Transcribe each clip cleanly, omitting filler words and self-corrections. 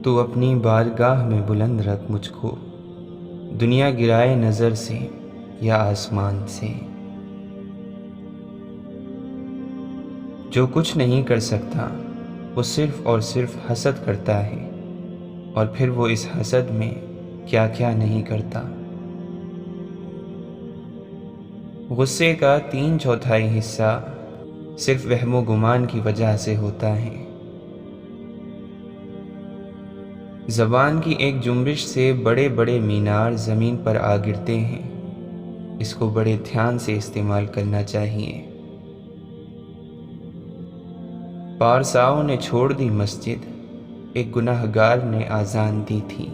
تو اپنی بارگاہ میں بلند رکھ مجھ کو، دنیا گرائے نظر سے یا آسمان سے۔ جو کچھ نہیں کر سکتا وہ صرف اور صرف حسد کرتا ہے، اور پھر وہ اس حسد میں کیا کیا نہیں کرتا۔ غصے کا 3/4 حصہ صرف وہم و گمان کی وجہ سے ہوتا ہے۔ زبان کی ایک جنبش سے بڑے بڑے مینار زمین پر آ گرتے ہیں، اس کو بڑے دھیان سے استعمال کرنا چاہیے۔ پارساؤں نے چھوڑ دی مسجد، ایک گناہ گار نے آذان دی تھی۔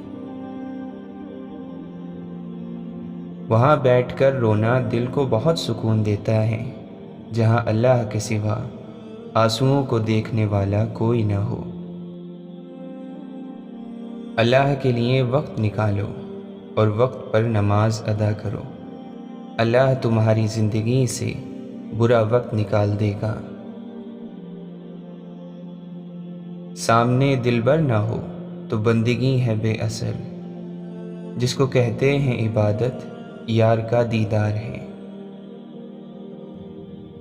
وہاں بیٹھ کر رونا دل کو بہت سکون دیتا ہے، جہاں اللہ کے سوا آنسوؤں کو دیکھنے والا کوئی نہ ہو۔ اللہ کے لیے وقت نکالو اور وقت پر نماز ادا کرو، اللہ تمہاری زندگی سے برا وقت نکال دے گا۔ سامنے دلبر نہ ہو تو بندگی ہے بے اثر، جس کو کہتے ہیں عبادت یار کا دیدار ہے۔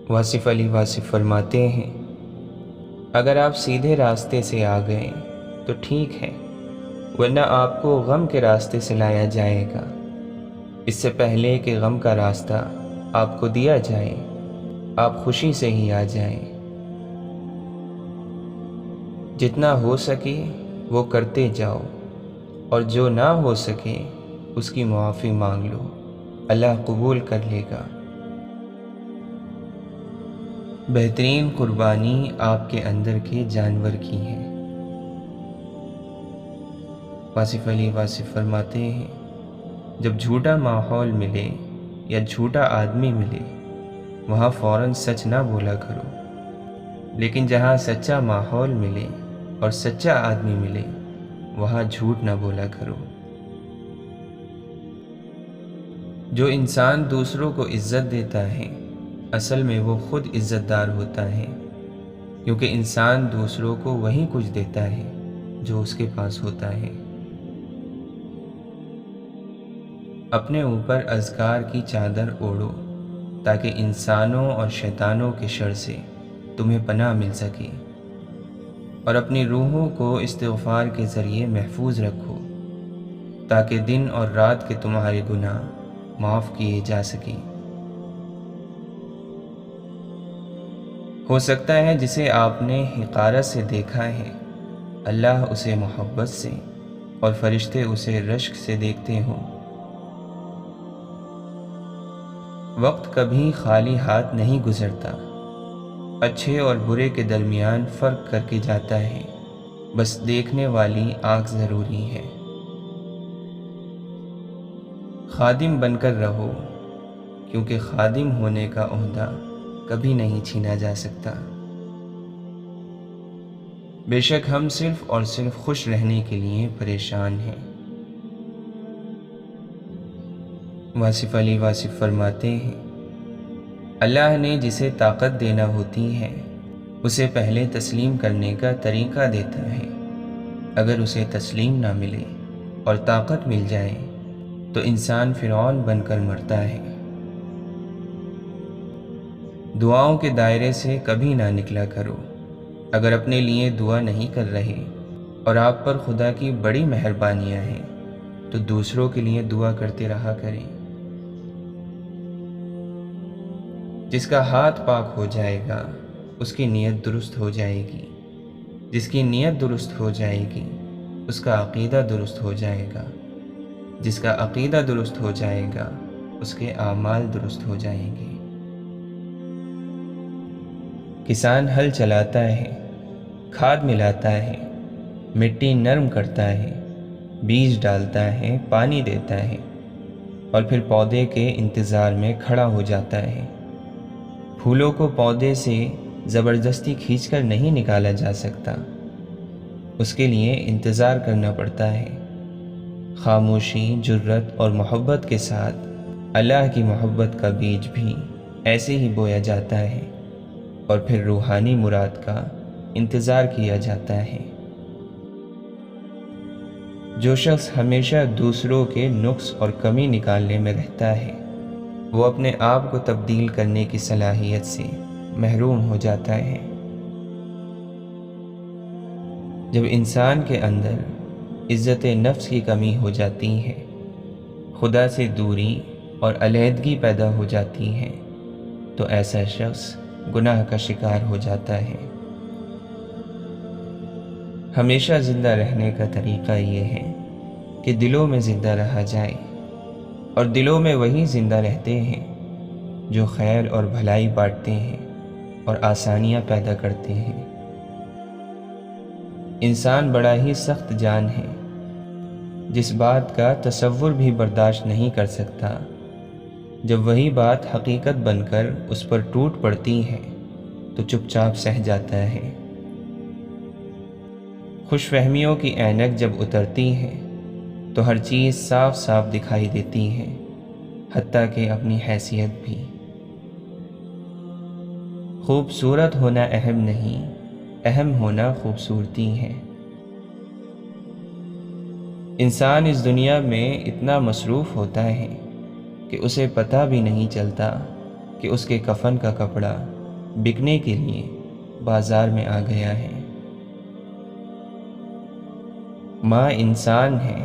واصف علی واصف فرماتے ہیں، اگر آپ سیدھے راستے سے آ گئے تو ٹھیک ہے، ورنہ آپ کو غم کے راستے سے لایا جائے گا، اس سے پہلے کہ غم کا راستہ آپ کو دیا جائے، آپ خوشی سے ہی آ جائیں۔ جتنا ہو سکے وہ کرتے جاؤ، اور جو نہ ہو سکے اس کی معافی مانگ لو، اللہ قبول کر لے گا۔ بہترین قربانی آپ کے اندر کے جانور کی ہے۔ واصف علی واصف فرماتے ہیں، جب جھوٹا ماحول ملے یا جھوٹا آدمی ملے وہاں فوراً سچ نہ بولا کرو، لیکن جہاں سچا ماحول ملے اور سچا آدمی ملے وہاں جھوٹ نہ بولا کرو۔ جو انسان دوسروں کو عزت دیتا ہے اصل میں وہ خود عزت دار ہوتا ہے، کیونکہ انسان دوسروں کو وہی کچھ دیتا ہے جو اس کے پاس ہوتا ہے۔ اپنے اوپر اذکار کی چادر اوڑھو تاکہ انسانوں اور شیطانوں کے شر سے تمہیں پناہ مل سکے، اور اپنی روحوں کو استغفار کے ذریعے محفوظ رکھو تاکہ دن اور رات کے تمہارے گناہ معاف کیے جا سکیں۔ ہو سکتا ہے جسے آپ نے حقارت سے دیکھا ہے اللہ اسے محبت سے اور فرشتے اسے رشک سے دیکھتے ہوں۔ وقت کبھی خالی ہاتھ نہیں گزرتا، اچھے اور برے کے درمیان فرق کر کے جاتا ہے، بس دیکھنے والی آنکھ ضروری ہے۔ خادم بن کر رہو، کیونکہ خادم ہونے کا عہدہ کبھی نہیں چھینا جا سکتا۔ بے شک ہم صرف اور صرف خوش رہنے کے لیے پریشان ہیں۔ واصف علی واصف فرماتے ہیں، اللہ نے جسے طاقت دینا ہوتی ہے اسے پہلے تسلیم کرنے کا طریقہ دیتا ہے۔ اگر اسے تسلیم نہ ملے اور طاقت مل جائے تو انسان فرعون بن کر مرتا ہے۔ دعاؤں کے دائرے سے کبھی نہ نکلا کرو۔ اگر اپنے لیے دعا نہیں کر رہے اور آپ پر خدا کی بڑی مہربانیاں ہیں تو دوسروں کے لیے دعا کرتے رہا کریں۔ جس کا ہاتھ پاک ہو جائے گا اس کی نیت درست ہو جائے گی، جس کی نیت درست ہو جائے گی اس کا عقیدہ درست ہو جائے گا، جس کا عقیدہ درست ہو جائے گا اس کے اعمال درست ہو جائیں گے۔ کسان ہل چلاتا ہے، کھاد ملاتا ہے، مٹی نرم کرتا ہے، بیج ڈالتا ہے، پانی دیتا ہے، اور پھر پودے کے انتظار میں کھڑا ہو جاتا ہے۔ پھولوں کو پودے سے زبردستی کھینچ کر نہیں نکالا جا سکتا، اس کے لیے انتظار کرنا پڑتا ہے۔ خاموشی، جرت اور محبت کے ساتھ اللہ کی محبت کا بیج بھی ایسے ہی بویا جاتا ہے، اور پھر روحانی مراد کا انتظار کیا جاتا ہے۔ جو شخص ہمیشہ دوسروں کے نقص اور کمی نکالنے میں رہتا ہے وہ اپنے آپ کو تبدیل کرنے کی صلاحیت سے محروم ہو جاتا ہے۔ جب انسان کے اندر عزت نفس کی کمی ہو جاتی ہے، خدا سے دوری اور علیحدگی پیدا ہو جاتی ہے، تو ایسا شخص گناہ کا شکار ہو جاتا ہے۔ ہمیشہ زندہ رہنے کا طریقہ یہ ہے کہ دلوں میں زندہ رہا جائے، اور دلوں میں وہی زندہ رہتے ہیں جو خیر اور بھلائی بانٹتے ہیں اور آسانیاں پیدا کرتے ہیں۔ انسان بڑا ہی سخت جان ہے، جس بات کا تصور بھی برداشت نہیں کر سکتا، جب وہی بات حقیقت بن کر اس پر ٹوٹ پڑتی ہے تو چپ چاپ سہ جاتا ہے۔ خوش فہمیوں کی اینک جب اترتی ہے تو ہر چیز صاف صاف دکھائی دیتی ہے، حتیٰ کہ اپنی حیثیت بھی۔ خوبصورت ہونا اہم نہیں، اہم ہونا خوبصورتی ہے۔ انسان اس دنیا میں اتنا مصروف ہوتا ہے کہ اسے پتہ بھی نہیں چلتا کہ اس کے کفن کا کپڑا بکنے کے لیے بازار میں آ گیا ہے۔ ماں انسان ہے،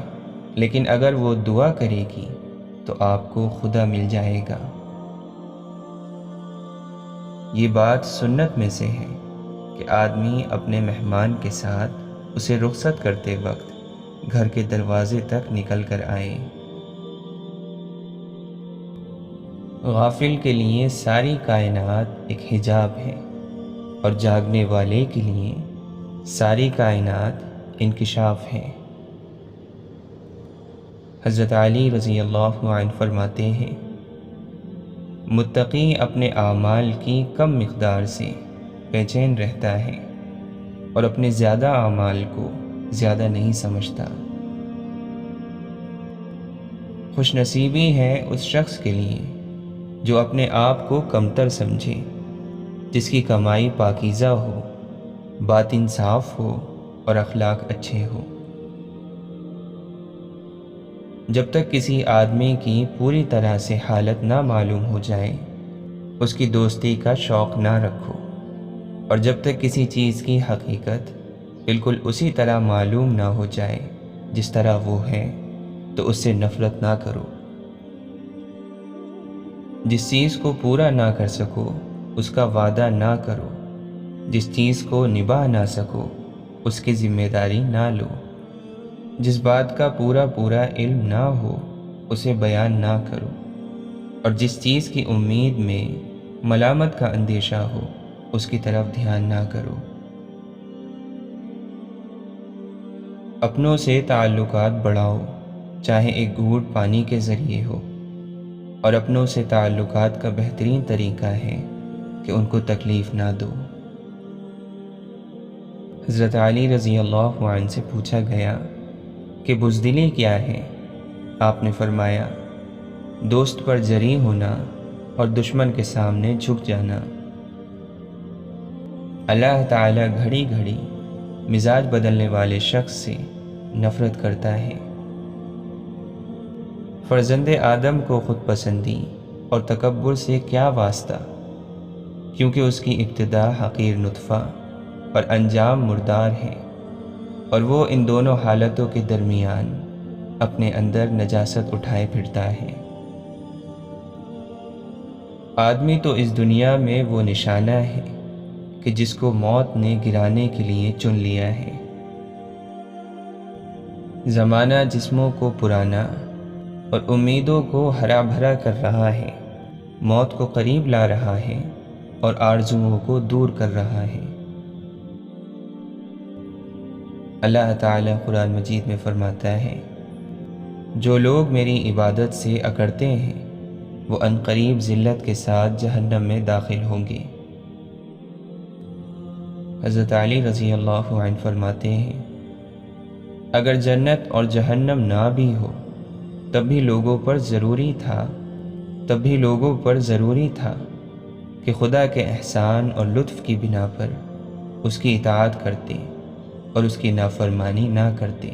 لیکن اگر وہ دعا کرے گی تو آپ کو خدا مل جائے گا۔ یہ بات سنت میں سے ہے کہ آدمی اپنے مہمان کے ساتھ اسے رخصت کرتے وقت گھر کے دروازے تک نکل کر آئے۔ غافل کے لیے ساری کائنات ایک حجاب ہے، اور جاگنے والے کے لیے ساری کائنات انکشاف ہے۔ حضرت علی رضی اللہ عنہ فرماتے ہیں، متقی اپنے اعمال کی کم مقدار سے بے چین رہتا ہے اور اپنے زیادہ اعمال کو زیادہ نہیں سمجھتا۔ خوش نصیبی ہے اس شخص کے لیے جو اپنے آپ کو کمتر سمجھے، جس کی کمائی پاکیزہ ہو، باطن صاف ہو اور اخلاق اچھے ہو۔ جب تک کسی آدمی کی پوری طرح سے حالت نہ معلوم ہو جائے اس کی دوستی کا شوق نہ رکھو، اور جب تک کسی چیز کی حقیقت بالکل اسی طرح معلوم نہ ہو جائے جس طرح وہ ہے تو اس سے نفرت نہ کرو۔ جس چیز کو پورا نہ کر سکو اس کا وعدہ نہ کرو، جس چیز کو نبھا نہ سکو اس کی ذمہ داری نہ لو، جس بات کا پورا علم نہ ہو اسے بیان نہ کرو، اور جس چیز کی امید میں ملامت کا اندیشہ ہو اس کی طرف دھیان نہ کرو۔ اپنوں سے تعلقات بڑھاؤ، چاہے ایک گھونٹ پانی کے ذریعے ہو، اور اپنوں سے تعلقات کا بہترین طریقہ ہے کہ ان کو تکلیف نہ دو۔ حضرت علی رضی اللہ عنہ سے پوچھا گیا کہ بزدلی کیا ہے؟ آپ نے فرمایا، دوست پر جری ہونا اور دشمن کے سامنے جھک جانا۔ اللہ تعالیٰ گھڑی گھڑی مزاج بدلنے والے شخص سے نفرت کرتا ہے۔ فرزند آدم کو خود پسندی اور تکبر سے کیا واسطہ، کیونکہ اس کی ابتدا حقیر نطفہ اور انجام مردار ہے، اور وہ ان دونوں حالتوں کے درمیان اپنے اندر نجاست اٹھائے پھرتا ہے۔ آدمی تو اس دنیا میں وہ نشانہ ہے کہ جس کو موت نے گرانے کے لیے چن لیا ہے۔ زمانہ جسموں کو پرانا اور امیدوں کو ہرا بھرا کر رہا ہے، موت کو قریب لا رہا ہے اور آرزوؤں کو دور کر رہا ہے۔ اللہ تعالیٰ قرآن مجید میں فرماتا ہے، جو لوگ میری عبادت سے اکڑتے ہیں وہ عنقریب ذلت کے ساتھ جہنم میں داخل ہوں گے۔ حضرت علی رضی اللہ عنہ فرماتے ہیں، اگر جنت اور جہنم نہ بھی ہو تب بھی لوگوں پر ضروری تھا کہ خدا کے احسان اور لطف کی بنا پر اس کی اطاعت کرتے اور اس کی نافرمانی نہ کرتے۔